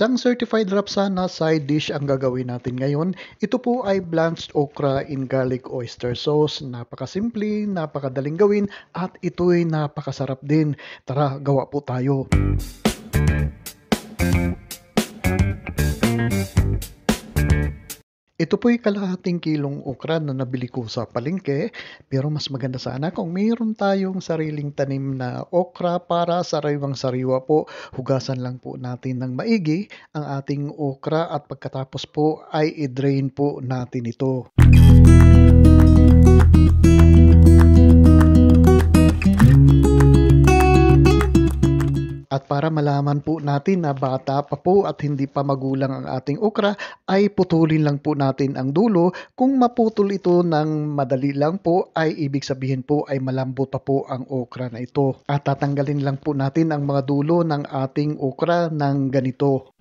Isang certified rapsana side dish ang gagawin natin ngayon. Ito po ay blanched okra in garlic oyster sauce. Napakasimple, napakadaling gawin at ito'y napakasarap din. Tara, gawa po tayo. Ito po'y kalahating kilong okra na nabili ko sa palengke, pero mas maganda sana kung mayroon tayong sariling tanim na okra para sariwang-sariwa po. Hugasan lang po natin ng maigi ang ating okra at pagkatapos po ay i-drain po natin ito. At para malaman po natin na bata pa po at hindi pa magulang ang ating okra, ay putulin lang po natin ang dulo. Kung maputol ito ng madali lang po, ay ibig sabihin po ay malambot pa po ang okra na ito. At tatanggalin lang po natin ang mga dulo ng ating okra ng ganito.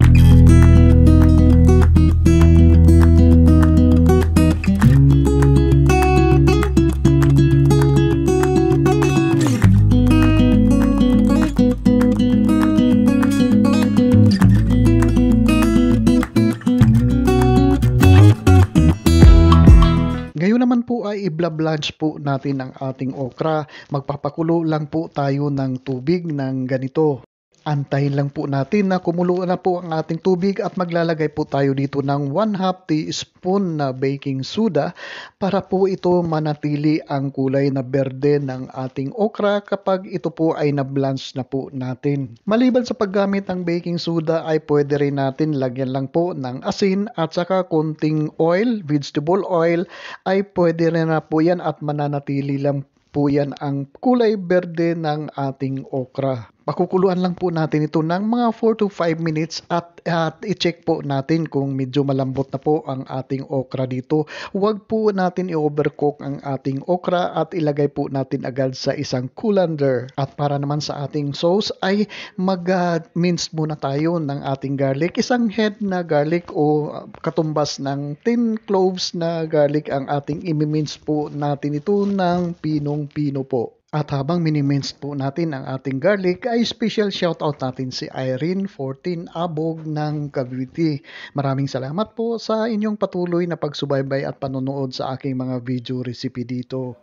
Ngayon naman po ay i-blanch po natin ang ating okra. Magpapakulo lang po tayo ng tubig ng ganito. Antayin lang po natin na kumulo na po ang ating tubig at maglalagay po tayo dito ng 1/2 teaspoon na baking soda para po ito manatili ang kulay na berde ng ating okra kapag ito po ay na-blanch na po natin. Maliban sa paggamit ng baking soda ay pwede rin natin lagyan lang po ng asin at saka konting oil, vegetable oil ay pwede rin na po yan at mananatili lang po yan ang kulay berde ng ating okra. Pakukuluan lang po natin ito ng mga 4 to 5 minutes at i-check po natin kung medyo malambot na po ang ating okra dito. Huwag po natin i-overcook ang ating okra at ilagay po natin agad sa isang colander. At para naman sa ating sauce ay mag-mince muna tayo ng ating garlic. Isang head na garlic o katumbas ng 10 cloves na garlic ang ating i-mince po natin ito ng pinong-pino po. At habang mini-mince po natin ang ating garlic, ay special shoutout natin si Irene 14 Abog ng Cavite. Maraming salamat po sa inyong patuloy na pagsubaybay at panonood sa aking mga video recipe dito.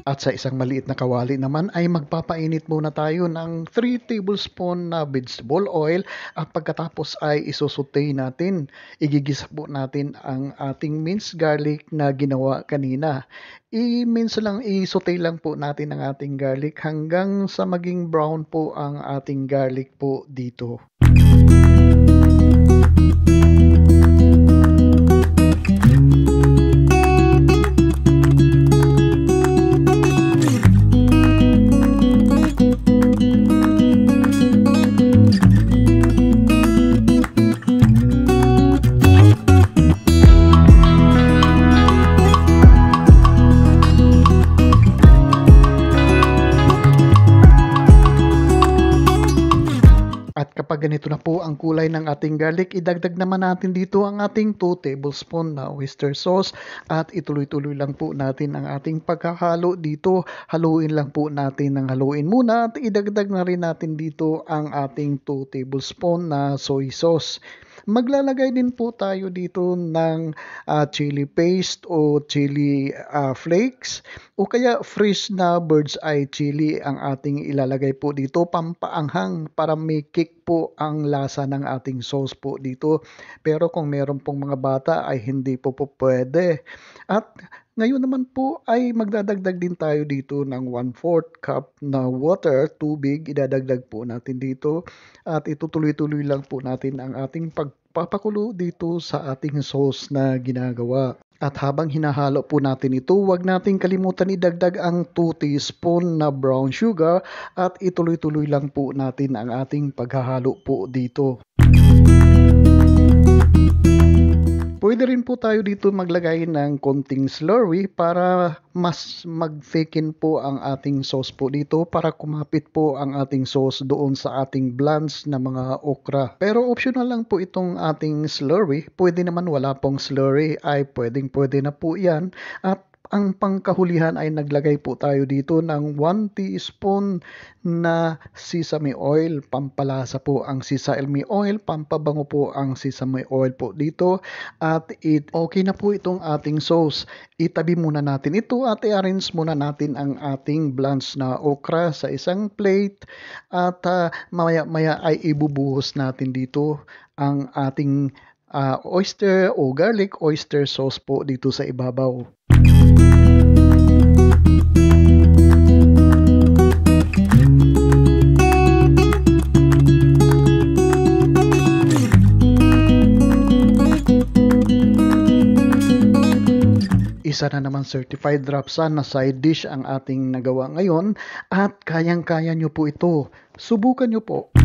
At sa isang maliit na kawali naman ay magpapainit muna tayo ng 3 tablespoon na vegetable oil at pagkatapos ay isusutay natin. Igigisa po natin ang ating minced garlic na ginawa kanina. Isutay lang po natin ang ating garlic hanggang sa maging brown po ang ating garlic po dito. Kapag ganito na po ang kulay ng ating garlic, idagdag naman natin dito ang ating 2 tablespoon na oyster sauce at ituloy-tuloy lang po natin ang ating pagkahalo dito. Haluin lang po natin ng haluin muna at idagdag na rin natin dito ang ating 2 tablespoon na soy sauce. Maglalagay din po tayo dito ng chili paste o chili flakes o kaya fresh na bird's eye chili ang ating ilalagay po dito, pampaanghang para may kick po ang lasa ng ating sauce po dito. Pero kung meron pong mga bata ay hindi po pwede. At ngayon naman po ay magdadagdag din tayo dito ng 1/4 cup na water, tubig, idadagdag po natin dito at itutuloy-tuloy lang po natin ang ating pagpapakulo dito sa ating sauce na ginagawa. At habang hinahalo po natin ito, huwag nating kalimutan idagdag ang 2 teaspoon na brown sugar at ituloy-tuloy lang po natin ang ating paghahalo po dito. Pwede rin po tayo dito maglagay ng konting slurry para mas mag-thicken po ang ating sauce po dito para kumapit po ang ating sauce doon sa ating blanch na mga okra. Pero optional lang po itong ating slurry. Pwede naman wala pong slurry ay pwede na po yan. At Ang pangkahulihan ay naglagay po tayo dito ng 1 teaspoon na sesame oil. Pampalasa po ang sesame oil, pampabango po ang sesame oil po dito. At okay na po itong ating sauce. Itabi muna natin ito at i-arrange muna natin ang ating blanched na okra sa isang plate. At maya-maya ay ibubuhos natin dito ang ating oyster o garlic oyster sauce po dito sa ibabaw. Isa na naman certified Rapsan na side dish ang ating nagawa ngayon at kayang-kaya nyo po ito. Subukan nyo po.